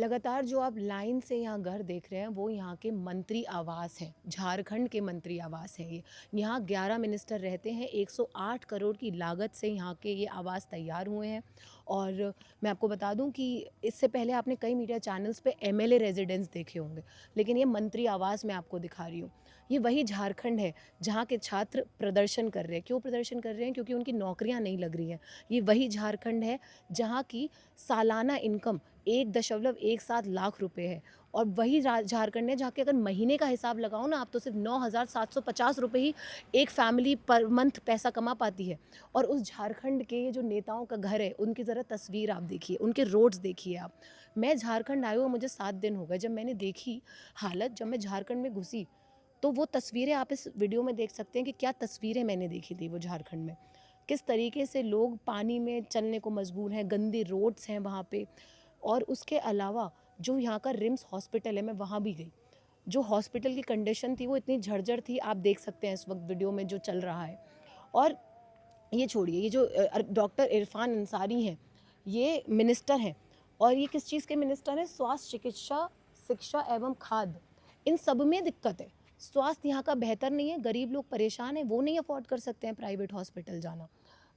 लगातार जो आप लाइन से यहाँ घर देख रहे हैं वो यहाँ के मंत्री आवास है, झारखंड के मंत्री आवास है ये। यहाँ 11 मिनिस्टर रहते हैं, 108 करोड़ की लागत से यहाँ के ये आवास तैयार हुए हैं। और मैं आपको बता दूं कि इससे पहले आपने कई मीडिया चैनल्स पे एमएलए रेजिडेंस देखे होंगे, लेकिन ये मंत्री आवास मैं आपको दिखा रही हूँ। ये वही झारखंड है जहाँ के छात्र प्रदर्शन कर रहे हैं। क्यों प्रदर्शन कर रहे हैं? क्योंकि उनकी नौकरियाँ नहीं लग रही हैं। ये वही झारखंड है जहाँ की सालाना इनकम 1.17 लाख रुपए है। और वही झारखंड है जहाँ के अगर महीने का हिसाब लगाओ ना आप, तो सिर्फ 9,750 रुपये ही एक फैमिली पर मंथ पैसा कमा पाती है। और उस झारखंड के जो नेताओं का घर है, उनकी ज़रा तस्वीर आप देखिए, उनके रोड्स देखिए आप। मैं झारखंड आई हुआ मुझे 7 दिन हो गए। जब मैंने देखी हालत, जब मैं झारखंड में घुसी, तो वो तस्वीरें आप इस वीडियो में देख सकते हैं कि क्या तस्वीरें मैंने देखी थी वो झारखंड में। किस तरीके से लोग पानी में चलने को मजबूर हैं, गंदे रोड्स हैं वहाँ पे। और उसके अलावा जो यहाँ का रिम्स हॉस्पिटल है, मैं वहाँ भी गई। जो हॉस्पिटल की कंडीशन थी वो इतनी झरझर थी, आप देख सकते हैं इस वक्त वीडियो में जो चल रहा है। और ये छोड़िए, ये जो डॉक्टर इरफान अंसारी हैं, ये मिनिस्टर हैं। और ये किस चीज़ के मिनिस्टर हैं? स्वास्थ्य, चिकित्सा, शिक्षा एवं खाद्य, इन सब में दिक्कत है। स्वास्थ्य यहाँ का बेहतर नहीं है, गरीब लोग परेशान हैं, वो नहीं अफोर्ड कर सकते हैं प्राइवेट हॉस्पिटल जाना।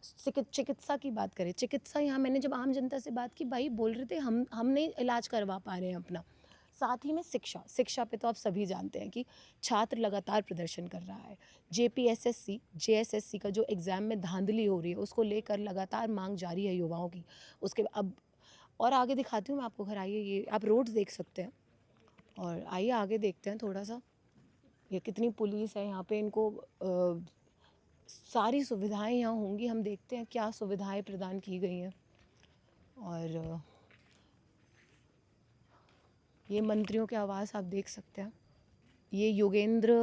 चिकित्सा की बात करें, चिकित्सा यहाँ मैंने जब आम जनता से बात की, भाई बोल रहे थे हम नहीं इलाज करवा पा रहे हैं अपना। साथ ही में शिक्षा पे तो आप सभी जानते हैं कि छात्र लगातार प्रदर्शन कर रहा है। जेपीएसएससी, जेएसएससी का जो एग्ज़ाम में धांधली हो रही है, उसको लेकर लगातार मांग जारी है युवाओं की। उसके अब और आगे दिखाती हूँ मैं आपको घर, आइए, ये आप रोड्स देख सकते हैं। और आइए आगे देखते हैं थोड़ा सा, ये कितनी पुलिस है यहाँ पे। इनको सारी सुविधाएं यहाँ होंगी, हम देखते हैं क्या सुविधाएं प्रदान की गई हैं। और ये मंत्रियों के आवास आप देख सकते हैं। ये योगेंद्र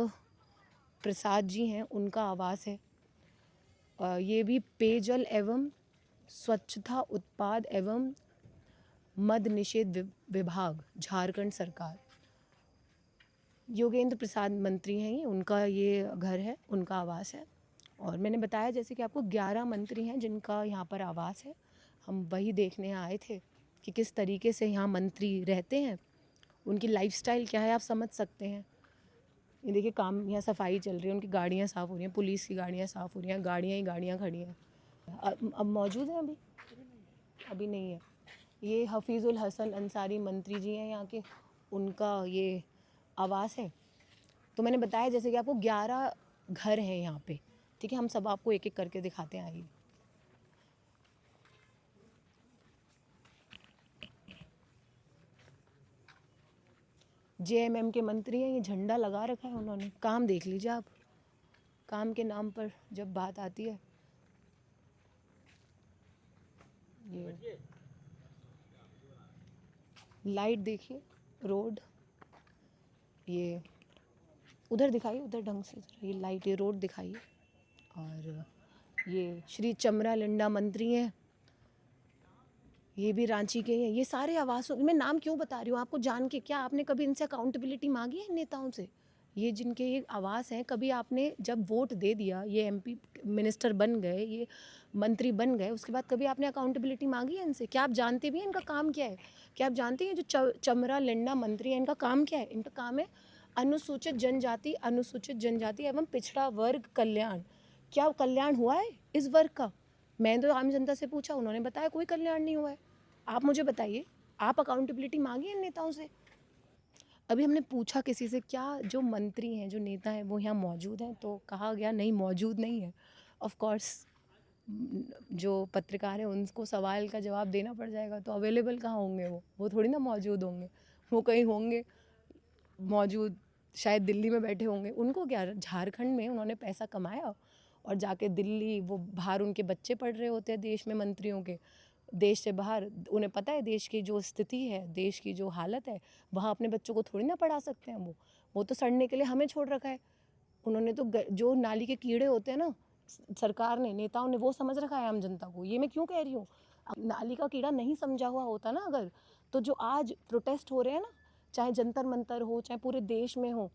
प्रसाद जी हैं, उनका आवास है। ये भी पेयजल एवं स्वच्छता उत्पाद एवं मद निषेध विभाग, झारखंड सरकार। योगेंद्र प्रसाद मंत्री हैं, ये उनका ये घर है, उनका आवास है। और मैंने बताया जैसे कि आपको 11 मंत्री हैं जिनका यहाँ पर आवास है। हम वही देखने आए थे कि किस तरीके से यहाँ मंत्री रहते हैं, उनकी लाइफस्टाइल क्या है, आप समझ सकते हैं। ये देखिए, काम यहाँ सफाई चल रही है, उनकी गाड़ियाँ साफ़ हो रही हैं, पुलिस की गाड़ियाँ साफ़ हो रही हैं, गाड़ियाँ ही गाड़ियाँ खड़ी हैं। अब मौजूद हैं? अभी नहीं है। ये हफीज़ुल हसन अंसारी मंत्री जी हैं यहाँ के, उनका ये आवास है। तो मैंने बताया जैसे कि आपको 11 घर हैं यहाँ पे, ठीक है। हम सब आपको एक एक करके दिखाते हैं, आइए। जेएमएम के मंत्री हैं, ये झंडा लगा रखा है उन्होंने। काम देख लीजिए आप, काम के नाम पर जब बात आती है। ये लाइट देखिए, रोड, ये उधर दिखाइए, उधर ढंग से, ये लाइट, ये रोड दिखाइए। और ये श्री चमरा लिंडा मंत्री हैं, ये भी रांची के हैं। ये सारे आवासों, मैं नाम क्यों बता रही हूँ आपको जान के? क्या आपने कभी इनसे अकाउंटेबिलिटी मांगी है नेताओं से? ये जिनके ये आवास हैं, कभी आपने जब वोट दे दिया, ये एमपी मिनिस्टर बन गए, ये मंत्री बन गए, उसके बाद कभी आपने अकाउंटेबिलिटी मांगी है इनसे? क्या आप जानते भी हैं इनका काम क्या है? क्या आप जानते हैं जो चमरा लिंडा मंत्री है, इनका काम क्या है? इनका काम है अनुसूचित जनजाति एवं पिछड़ा वर्ग कल्याण। क्या कल्याण हुआ है इस वर्ग का? मैंने तो आम जनता से पूछा, उन्होंने बताया कोई कल्याण नहीं हुआ है। आप मुझे बताइए, आप अकाउंटेबिलिटी मांगी इन नेताओं से? अभी हमने पूछा किसी से, क्या जो मंत्री हैं, जो नेता हैं, वो यहाँ मौजूद हैं? तो कहा गया नहीं, मौजूद नहीं है। ऑफ कोर्स जो पत्रकार हैं उनको सवाल का जवाब देना पड़ जाएगा, तो अवेलेबल कहाँ होंगे वो थोड़ी ना मौजूद होंगे। वो कहीं होंगे मौजूद, शायद दिल्ली में बैठे होंगे। उनको क्या, झारखंड में उन्होंने पैसा कमाया और जाके दिल्ली, वो बाहर उनके बच्चे पढ़ रहे होते हैं देश में, मंत्रियों के, देश से बाहर। उन्हें पता है देश की जो स्थिति है, देश की जो हालत है, वहाँ अपने बच्चों को थोड़ी ना पढ़ा सकते हैं। वो तो सड़ने के लिए हमें छोड़ रखा है। उन्होंने तो जो नाली के कीड़े होते हैं ना, सरकार ने, नेताओं ने वो समझ रखा है आम जनता को। ये मैं क्यों कह रही हूँ? नाली का कीड़ा नहीं समझा हुआ होता ना अगर, तो जो आज प्रोटेस्ट हो रहे हैं ना, चाहे जंतर मंतर हो, चाहे पूरे देश में हो,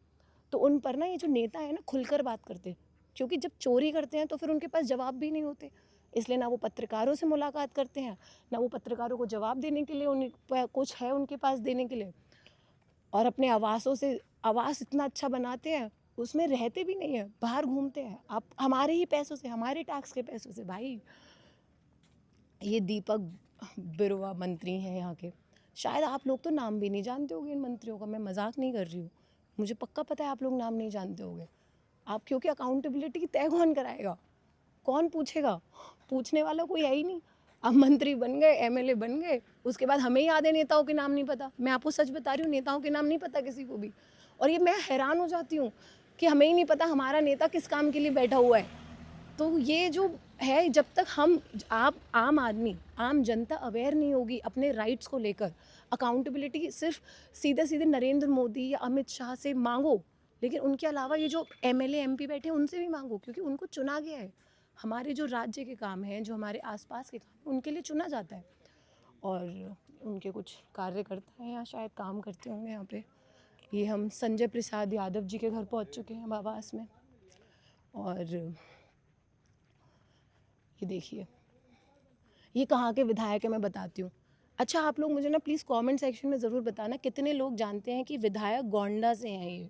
तो उन पर ना ये जो नेता है ना, खुलकर बात करते। क्योंकि जब चोरी करते हैं तो फिर उनके पास जवाब भी नहीं होते। इसलिए ना वो पत्रकारों से मुलाकात करते हैं, ना वो पत्रकारों को जवाब देने के लिए कुछ है उनके पास देने के लिए, और अपने आवासों से आवास इतना अच्छा बनाते हैं, उसमें रहते भी नहीं है, बाहर घूमते हैं। आप हमारे ही पैसों से, हमारे टैक्स के पैसों से। भाई ये दीपक बिरुवा मंत्री हैं यहाँ के, शायद आप लोग तो नाम भी नहीं जानते होंगे इन मंत्रियों का, मैं मजाक नहीं कर रही हूँ, मुझे पक्का पता है आप लोग नाम नहीं जानते होंगे। आप क्योंकि अकाउंटेबिलिटी की तय कौन कराएगा, कौन पूछेगा, पूछने वाला कोई है ही नहीं। अब मंत्री बन गए, एमएलए बन गए, उसके बाद हमें ही आधे नेताओं के नाम नहीं पता। मैं आपको सच बता रही हूँ, नेताओं के नाम नहीं पता किसी को भी। और ये मैं हैरान हो जाती हूँ कि हमें ही नहीं पता हमारा नेता किस काम के लिए बैठा हुआ है। तो ये जो है, जब तक हम आप आम आदमी, आम जनता अवेयर नहीं होगी अपने राइट्स को लेकर, अकाउंटेबिलिटी सिर्फ सीधे सीधे नरेंद्र मोदी या अमित शाह से मांगो, लेकिन उनके अलावा ये जो एमएलए एमपी बैठे हैं उनसे भी मांगो, क्योंकि उनको चुना गया है। हमारे जो राज्य के काम हैं, जो हमारे आसपास के काम हैं, उनके लिए चुना जाता है। और उनके कुछ कार्यकर्ता हैं यहाँ, शायद काम करते होंगे यहाँ पे। ये हम संजय प्रसाद यादव जी के घर पहुँच चुके हैं आवास में। और ये देखिए, ये कहाँ के विधायक है मैं बताती हूँ। अच्छा, आप लोग मुझे ना प्लीज़ कमेंट सेक्शन में ज़रूर बताना कितने लोग जानते हैं कि विधायक गोंडा से हैं। ये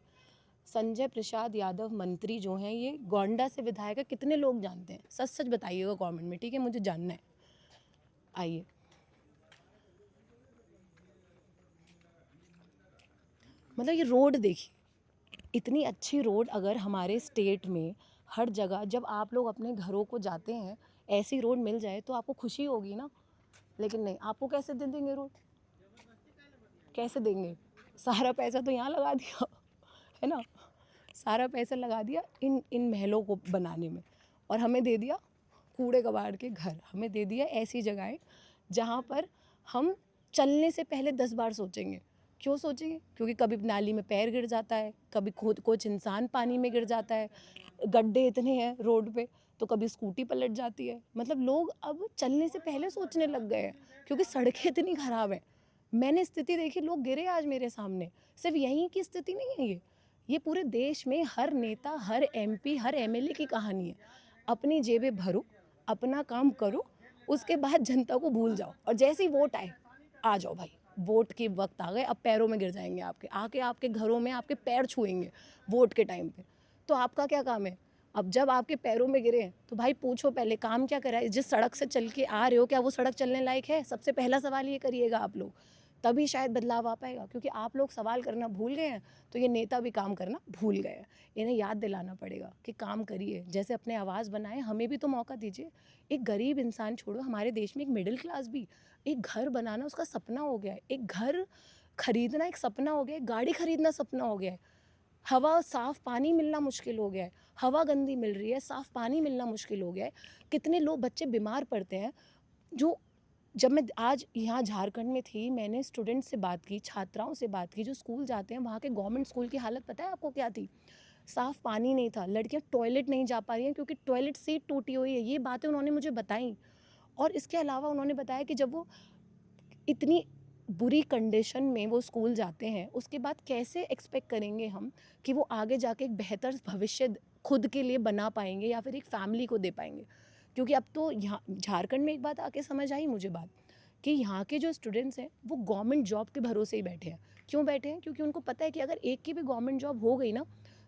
संजय प्रसाद यादव मंत्री जो हैं, ये गोंडा से विधायक है। कितने लोग जानते हैं, सच सच बताइएगा कमेंट में, ठीक है, मुझे जानना है। आइए, मतलब ये रोड देखिए, इतनी अच्छी रोड अगर हमारे स्टेट में हर जगह, जब आप लोग अपने घरों को जाते हैं ऐसी रोड मिल जाए तो आपको खुशी होगी ना। लेकिन नहीं, आपको कैसे दे देंगे रोड, कैसे देंगे? सारा पैसा तो यहाँ लगा दिया है ना, सारा पैसा लगा दिया इन महलों को बनाने में, और हमें दे दिया कूड़े कबाड़ के घर, हमें दे दिया ऐसी जगहें जहाँ पर हम चलने से पहले 10 बार सोचेंगे। क्यों सोचेंगे? क्योंकि कभी नाली में पैर गिर जाता है, कभी खुद कुछ इंसान पानी में गिर जाता है, गड्ढे इतने हैं रोड पे, तो कभी स्कूटी पलट जाती है। मतलब लोग अब चलने से पहले सोचने लग गए हैं, क्योंकि सड़कें इतनी ख़राब हैं। मैंने स्थिति देखी, लोग गिरे आज मेरे सामने। सिर्फ यहीं की स्थिति नहीं है ये पूरे देश में हर नेता, हर एमपी, हर एमएलए की कहानी है। अपनी जेबें भरो, अपना काम करो, उसके बाद जनता को भूल जाओ, और जैसे ही वोट आए, आ जाओ भाई, वोट के वक्त आ गए, अब पैरों में गिर जाएंगे आपके, आके आपके घरों में आपके पैर छुएंगे वोट के टाइम पे। तो आपका क्या काम है? अब जब आपके पैरों में गिरे तो भाई पूछो पहले काम क्या करा है, जिस सड़क से चल के आ रहे हो क्या वो सड़क चलने लायक है? सबसे पहला सवाल ये करिएगा आप लोग, तभी शायद बदलाव आ पाएगा। क्योंकि आप लोग सवाल करना भूल गए हैं, तो ये नेता भी काम करना भूल गए हैं। इन्हें याद दिलाना पड़ेगा कि काम करिए, जैसे अपने आवाज़ बनाए, हमें भी तो मौका दीजिए। एक गरीब इंसान छोड़ो, हमारे देश में एक मिडिल क्लास भी, एक घर बनाना उसका सपना हो गया है, एक घर खरीदना एक सपना हो गया है, गाड़ी खरीदना सपना हो गया है, हवा साफ़ पानी मिलना मुश्किल हो गया है, हवा गंदी मिल रही है, साफ़ पानी मिलना मुश्किल हो गया है। कितने लोग बच्चे बीमार पड़ते हैं। जो जब मैं आज यहाँ झारखंड में थी, मैंने स्टूडेंट से बात की, छात्राओं से बात की जो स्कूल जाते हैं, वहाँ के गवर्नमेंट स्कूल की हालत पता है आपको क्या थी? साफ़ पानी नहीं था, लड़कियाँ टॉयलेट नहीं जा पा रही हैं क्योंकि टॉयलेट सीट टूटी हुई है। ये बातें उन्होंने मुझे बताई। और इसके अलावा उन्होंने बताया कि जब वो इतनी बुरी कंडीशन में वो स्कूल जाते हैं, उसके बाद कैसे एक्सपेक्ट करेंगे हम कि वो आगे जाके एक बेहतर भविष्य खुद के लिए बना पाएंगे या फिर एक फैमिली को दे पाएंगे। क्योंकि अब तो यहाँ झारखंड में एक बात आके समझ आई मुझे बात, कि यहाँ के जो स्टूडेंट्स हैं वो गवर्नमेंट जॉब के भरोसे ही बैठे हैं। क्यों बैठे हैं? क्योंकि उनको पता है कि अगर एक की भी गवर्नमेंट जॉब हो गई ना,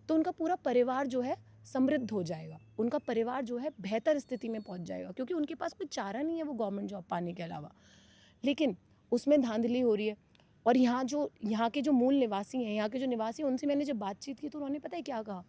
तो उनका पूरा परिवार जो है समृद्ध हो जाएगा, उनका परिवार जो है बेहतर स्थिति में पहुँच जाएगा, क्योंकि उनके पास कोई चारा नहीं है वो गवर्नमेंट जॉब पाने के अलावा। लेकिन उसमें धांधली हो रही है। और यहाँ के जो मूल निवासी हैं, यहाँ के जो निवासी हैं, उनसे मैंने जब बातचीत की तो उन्होंने पता है क्या कहा,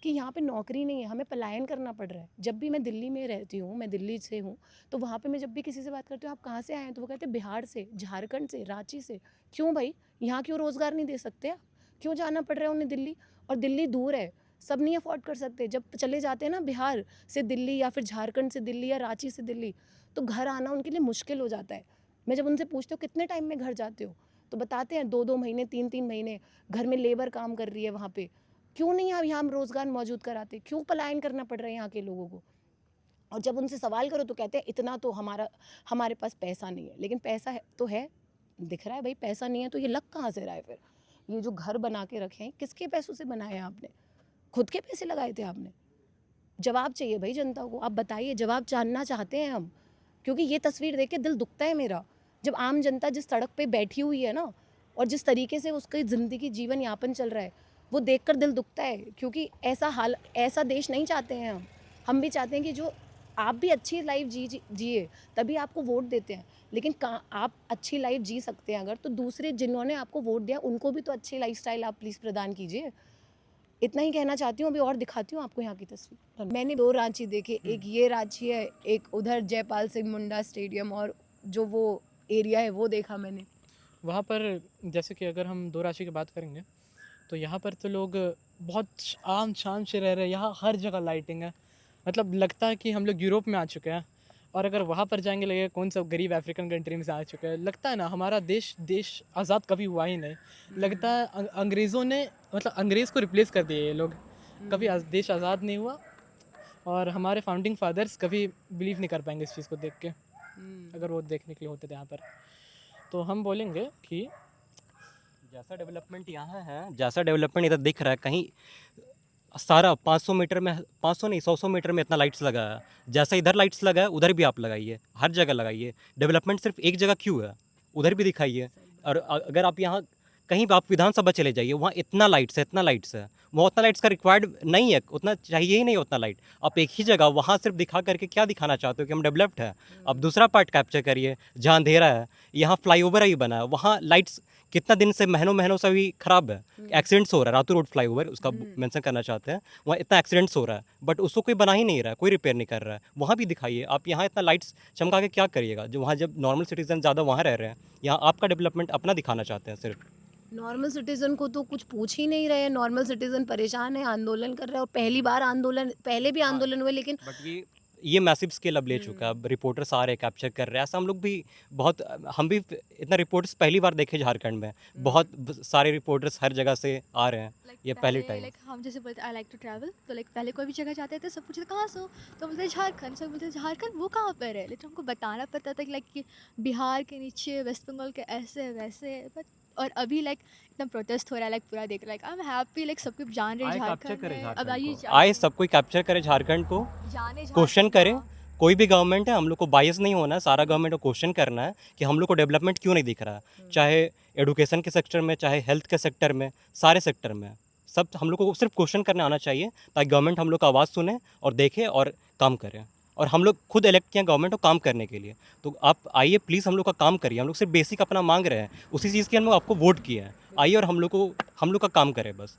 कि यहाँ पे नौकरी नहीं है, हमें पलायन करना पड़ रहा है। जब भी मैं दिल्ली में रहती हूँ, मैं दिल्ली से हूँ, तो वहाँ पे मैं जब भी किसी से बात करती हूँ, आप कहाँ से आए हैं, तो वो कहते हैं बिहार से, झारखंड से, रांची से। क्यों भाई, यहाँ क्यों रोज़गार नहीं दे सकते आप? क्यों जाना पड़ रहा है उन्हें दिल्ली? और दिल्ली दूर है, सब नहीं अफोर्ड कर सकते। जब चले जाते हैं ना बिहार से दिल्ली, या फिर झारखंड से दिल्ली, या रांची से दिल्ली, तो घर आना उनके लिए मुश्किल हो जाता है। मैं जब उनसे पूछती हूँ कितने टाइम में घर जाते हो, तो बताते हैं 2-2 महीने, 3-3 महीने घर में लेबर काम कर रही है वहाँ पे। क्यों नहीं आप यहाँ रोज़गार मौजूद कराते? क्यों पलायन करना पड़ रहा है यहाँ के लोगों को? और जब उनसे सवाल करो तो कहते हैं इतना तो हमारे पास पैसा नहीं है। लेकिन पैसा है तो है, दिख रहा है भाई, पैसा नहीं है तो ये लग कहाँ से रहा है फिर? ये जो घर बना के रखे हैं, किसके पैसों से बनाए हैं आपने? खुद के पैसे लगाए थे आपने? जवाब चाहिए भाई जनता को। आप बताइए, जवाब जानना चाहते हैं हम, क्योंकि ये तस्वीर देख के दिल दुखता है मेरा। जब आम जनता जिस सड़क पे बैठी हुई है ना, और जिस तरीके से उसकी ज़िंदगी जीवन यापन चल रहा है, वो देखकर दिल दुखता है। क्योंकि ऐसा देश नहीं चाहते हैं हम भी चाहते हैं कि जो आप भी अच्छी लाइफ जिए, तभी आपको वोट देते हैं। लेकिन आप अच्छी लाइफ जी सकते हैं अगर, तो दूसरे जिन्होंने आपको वोट दिया उनको भी तो अच्छी लाइफस्टाइल आप प्लीज़ प्रदान कीजिए। इतना ही कहना चाहती हूँ। अभी और दिखाती हूँ आपको यहाँ की तस्वीर। मैंने 2 रांची देखे, एक ये रांची है, एक उधर जयपाल सिंह मुंडा स्टेडियम, और जो वो एरिया है वो देखा मैंने। वहाँ पर जैसे कि अगर हम 2 राशि की बात करेंगे, तो यहाँ पर तो लोग बहुत आम शान से रह रहे हैं। यहाँ हर जगह लाइटिंग है, मतलब लगता है कि हम लोग यूरोप में आ चुके हैं। और अगर वहाँ पर जाएंगे लगेगा कौन सा गरीब अफ्रीकन कंट्री में से आ चुका है। लगता है ना हमारा देश देश आज़ाद कभी हुआ ही नहीं। लगता है अंग्रेज़ों ने, मतलब अंग्रेज़ को रिप्लेस कर दिए ये लोग। कभी देश आज़ाद नहीं हुआ, और हमारे फाउंडिंग फादर्स कभी बिलीव नहीं कर पाएंगे इस चीज़ को देख के, अगर वो देखने के लिए होते थे यहाँ पर। तो हम बोलेंगे कि जैसा डेवलपमेंट यहाँ है, जैसा डेवलपमेंट इधर दिख रहा है, कहीं सारा 500 मीटर में, 500 नहीं 100 मीटर में इतना लाइट्स लगा है। जैसा इधर लाइट्स लगा है उधर भी आप लगाइए, हर जगह लगाइए। डेवलपमेंट सिर्फ एक जगह क्यों है, उधर भी दिखाइए। और अगर आप यहाँ कहीं भी आप विधानसभा चले जाइए, वहाँ इतना लाइट्स है, इतना लाइट्स है। वहाँ उतना लाइट्स का रिक्वायर्ड नहीं है, उतना चाहिए ही नहीं उतना लाइट। आप एक ही जगह वहाँ सिर्फ दिखा करके क्या दिखाना चाहते हो कि हम डेवलप्ड है। अब दूसरा पार्ट कैप्चर करिए जहाँ अंधेरा है। यहाँ फ्लाईओवर ही बना है, वहाँ लाइट्स कितना दिन से महीनों महीनों से भी खराब है। एक्सीडेंट्स हो रहा है, रातू रोड फ्लाईओवर उसका मेंशन करना चाहते हैं। वहाँ इतना एक्सीडेंट्स हो रहा है, बट उसको कोई बना ही नहीं रहा है, कोई रिपेयर नहीं कर रहा है। वहाँ भी दिखाइए। आप यहाँ इतना लाइट्स चमका के क्या करिएगा, जो वहाँ जब नॉर्मल सिटीजन ज़्यादा वहाँ रह रहे हैं। यहाँ आपका डेवलपमेंट अपना दिखाना चाहते हैं सिर्फ। नॉर्मल सिटीजन को तो कुछ पूछ ही नहीं रहे हैं। नॉर्मल सिटीजन परेशान है, आंदोलन कर रहे हैं, और पहली बार आंदोलन, पहले भी आंदोलन हुए, लेकिन बट ये मैसिव स्केल अब ले चुका है। अब रिपोर्टर्स आ रहे हैं, कैप्चर कर रहे हैं। ऐसा हम लोग भी बहुत, हम भी इतना रिपोर्ट्स पहली बार देखे झारखंड में। बहुत सारे रिपोर्टर्स हर जगह से आ रहे हैं। ये पहली टाइम। लाइक हम जैसे बोलते आई लाइक टू ट्रैवल, तो लाइक पहले कोई भी जगह जाते थे, सब पूछते कहाँ से हो, तो बोलते झारखंड। सब बोलते झारखंड वो कहाँ पर है, लेकिन हमको बताना पड़ता था कि लाइक कि बिहार के नीचे वेस्ट बंगाल के ऐसे वैसे। बट और अभी लाइक एकदम प्रोटेस्ट हो रहा है, लाइक पूरा देख like I am happy, like सब कुछ जान रहे हैं झारखंड में। अब आइए आए सब कोई कैप्चर करे झारखंड को, क्वेश्चन करे। कोई भी गवर्नमेंट है, हम लोग को बायस नहीं होना है। सारा गवर्नमेंट को क्वेश्चन करना है कि हम लोग को डेवलपमेंट क्यों नहीं दिख रहा है। चाहे एडुकेशन के सेक्टर में, चाहे हेल्थ के सेक्टर में, सारे सेक्टर में सब हम लोग को सिर्फ क्वेश्चन करने आना चाहिए, ताकि गवर्नमेंट हम लोग का आवाज़ सुने और देखे और काम करे। और हम लोग खुद इलेक्ट किए गवर्नमेंट को काम करने के लिए। तो आप आइए प्लीज़, हम लोग का काम करिए। हम लोग सिर्फ बेसिक अपना मांग रहे हैं, उसी चीज़ के हम लोग आपको वोट किए हैं। आइए और हम लोग का काम करें बस।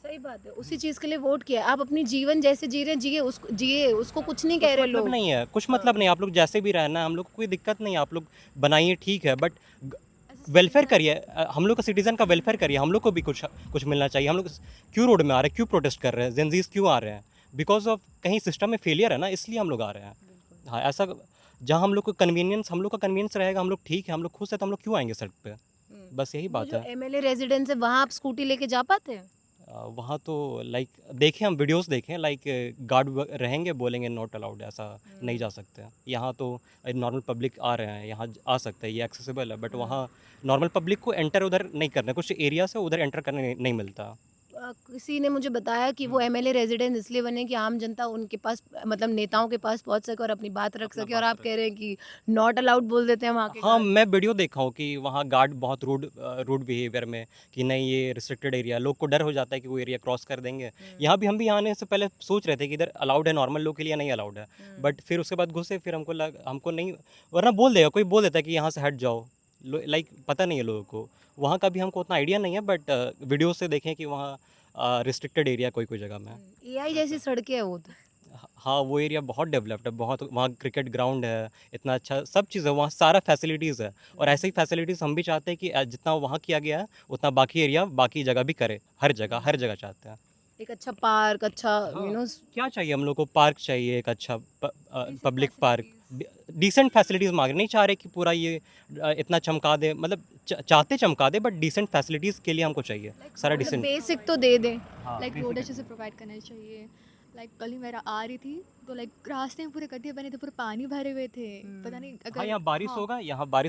सही बात है, उसी चीज़ के लिए वोट किया। आप अपनी जीवन जैसे जी रहे हैं, जिए, उसको कुछ नहीं कह रहे मतलब लोग। नहीं है, कुछ मतलब नहीं। आप लोग जैसे भी रहना है, हम लोग को कोई दिक्कत नहीं है। आप लोग बनाइए, ठीक है, बट वेलफेयर करिए। हम लोग का सिटीजन का वेलफेयर करिए। हम लोग को भी कुछ कुछ मिलना चाहिए। हम लोग क्यों रोड में आ रहे हैं, क्यों प्रोटेस्ट कर रहे हैं, जेनजीज क्यों आ रहे हैं? बिकॉज ऑफ कहीं सिस्टम में फेलियर है ना, इसलिए हम लोग आ रहे हैं। हाँ, ऐसा जहाँ हम लोग को कन्वीनियंस, हम लोग का कन्वीनियंस रहेगा, हम लोग ठीक है, हम लोग खुश है, तो हम लोग क्यों आएंगे सड़क पे? बस यही बात है। एमएलए रेजिडेंस है, वहाँ आप स्कूटी लेके जा पाते हैं? वहाँ तो लाइक देखें, हम वीडियोस देखें, लाइक गार्ड रहेंगे, बोलेंगे नॉट अलाउड, ऐसा नहीं जा सकते हैं। यहाँ तो नॉर्मल पब्लिक आ रहे हैं, यहाँ आ सकते हैं, ये एक्सेसिबल है। बट वहाँ नॉर्मल पब्लिक को एंटर उधर नहीं करना, कुछ एरिया से उधर एंटर करने नहीं मिलता। किसी ने मुझे बताया कि वो एमएलए रेजिडेंस इसलिए बने कि आम जनता उनके पास, मतलब नेताओं के पास पहुंच सके और अपनी बात रख सके, और आप कह रहे हैं कि नॉट अलाउड बोल देते हैं वहाँ के हाँ, गार्ड। मैं वीडियो देखा हूँ कि वहाँ गार्ड बहुत रूड बिहेवियर में, कि नहीं ये रिस्ट्रिक्टेड एरिया, लोग को डर हो जाता है कि वो एरिया क्रॉस कर देंगे। यहाँ भी हम भी आने से पहले सोच रहे थे कि इधर अलाउड है, नॉर्मल लोग के लिए नहीं अलाउड है। बट फिर उसके बाद घुसे, फिर हमको नहीं, वरना बोल देगा, कोई बोल देता है कि यहाँ से हट जाओ। लाइक पता नहीं है लोगों को, वहाँ का भी हमको उतना आइडिया नहीं है। बट वीडियो से देखें कि वहाँ रिस्ट्रिक्टेड एरिया कोई कोई जगह में। एआई जैसी सड़कें हैं वो तो। हाँ, वो एरिया बहुत डेवलप्ड है, बहुत। वहाँ क्रिकेट ग्राउंड है, इतना अच्छा सब चीज़ है, वहाँ सारा फैसिलिटीज़ है। और ऐसे ही फैसिलिटीज़ हम भी चाहते हैं कि जितना वहाँ किया गया है उतना बाकी एरिया, बाकी जगह भी करे। हर जगह चाहते हैं। एक अच्छा पार्क, अच्छा क्या चाहिए हम लोग को? पार्क चाहिए, एक अच्छा पब्लिक पार्क, डिसेंट फैसिलिटीज़ मांग रहे। नहीं चाह रहे कि पूरा ये इतना चमका दे, मतलब चाहते चमका दे, बट डिसेंट फैसिलिटीज़ के लिए हमको चाहिए सारा डिसेंट। बेसिक तो दे दें। लाइक रोड अच्छे से प्रोवाइड करना चाहिए। लाइक कल ही मेरा आ रही थी, तो लाइक रास्ते में पूरे गड्ढे बने थे, पूरे पानी भरे हुए थे। पता नहीं अगर हाँ, यहाँ बारिश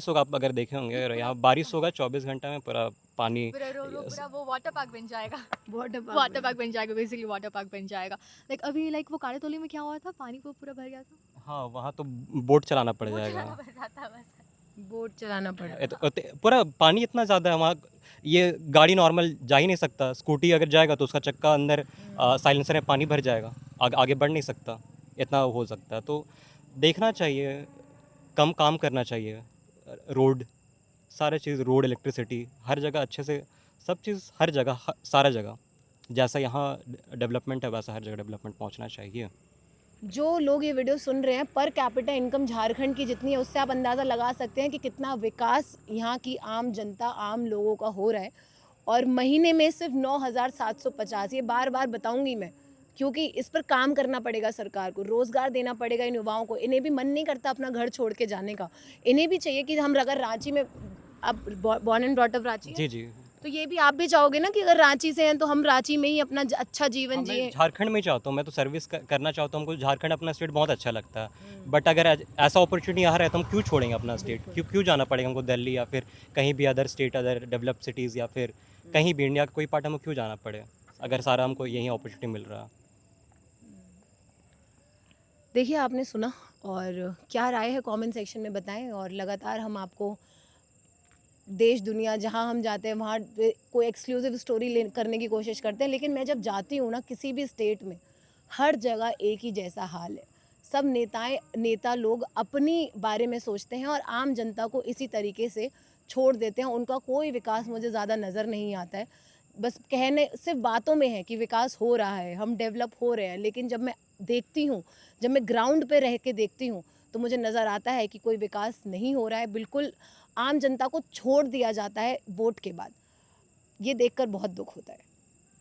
होगा, आप अगर देखे होंगे, अगर यहाँ बारिश होगा 24 घंटा में पूरा पानी पूरा पूरा वो वाटर पार्क बन जाएगा। वाटर वाटर पार्क बन जाएगा, बेसिकली वाटर पार्क बन जाएगा। लाइक अभी लाइक वो काले तोली में क्या हुआ था, पानी को पूरा भर गया था। हाँ वहाँ तो बोट चलाना पड़ वो जाएगा। चलाना पड़ जाता है बस। बोट चलाना पड़ा। पूरा पानी इतना ज़्यादा है वहाँ, ये गाड़ी नॉर्मल जा ही नहीं सकता। स्कूटी अगर जाएगा तो उसका चक्का अंदर साइलेंसर में पानी भर जाएगा, आगे बढ़ नहीं सकता, इतना हो सकता है। तो देखना चाहिए, कम काम करना चाहिए। रोड, सारा चीज़, रोड, इलेक्ट्रिसिटी, हर जगह अच्छे से, सब चीज़ हर जगह, सारा जगह जैसा यहाँ डेवलपमेंट है वैसा हर जगह डेवलपमेंट पहुँचना चाहिए। जो लोग ये वीडियो सुन रहे हैं, पर कैपिटा इनकम झारखंड की जितनी है उससे आप अंदाज़ा लगा सकते हैं कि कितना विकास यहाँ की आम जनता, आम लोगों का हो रहा है। और महीने में सिर्फ 9,750, ये बार बार बताऊंगी मैं, क्योंकि इस पर काम करना पड़ेगा सरकार को, रोज़गार देना पड़ेगा इन युवाओं को। इन्हें भी मन नहीं करता अपना घर छोड़ के जाने का। इन्हें भी चाहिए कि हम अगर रांची में, अब born and brought up Ranchi है, जी जी। तो ये भी आप भी चाहोगे ना कि अगर रांची से हैं तो हम रांची में ही अपना अच्छा जीवन मैं जिए। झारखंड में चाहता हूँ, मैं तो सर्विस करना चाहता हूँ, हमको झारखंड अपना स्टेट बहुत अच्छा लगता है। बट अगर ऐसा अपॉर्चुनिटी यहाँ रहे तो हम क्यों छोड़ेंगे अपना स्टेट? क्यों जाना पड़ेगा हमको दिल्ली या फिर कहीं भी other state, other develop cities, या फिर कहीं भी इंडिया का कोई पार्ट हमको क्यों जाना पड़े अगर सारा हमको यहीं अपॉर्चुनिटी मिल रहा है। देखिए, आपने सुना, और क्या राय है कमेंट सेक्शन में बताएं। और लगातार हम आपको देश दुनिया जहां हम जाते हैं वहाँ कोई एक्सक्लूसिव स्टोरी करने की कोशिश करते हैं, लेकिन मैं जब जाती हूँ ना किसी भी स्टेट में, हर जगह एक ही जैसा हाल है। सब नेता लोग अपनी बारे में सोचते हैं और आम जनता को इसी तरीके से छोड़ देते हैं। उनका कोई विकास मुझे ज़्यादा नज़र नहीं आता है। बस कहने, सिर्फ बातों में है कि विकास हो रहा है, हम डेवलप हो रहे हैं, लेकिन जब मैं देखती हूँ, जब मैं ग्राउंड पे रह के देखती हूँ, तो मुझे नज़र आता है कि कोई विकास नहीं हो रहा है। बिल्कुल आम जनता को छोड़ दिया जाता है वोट के बाद। ये देखकर बहुत दुख होता है।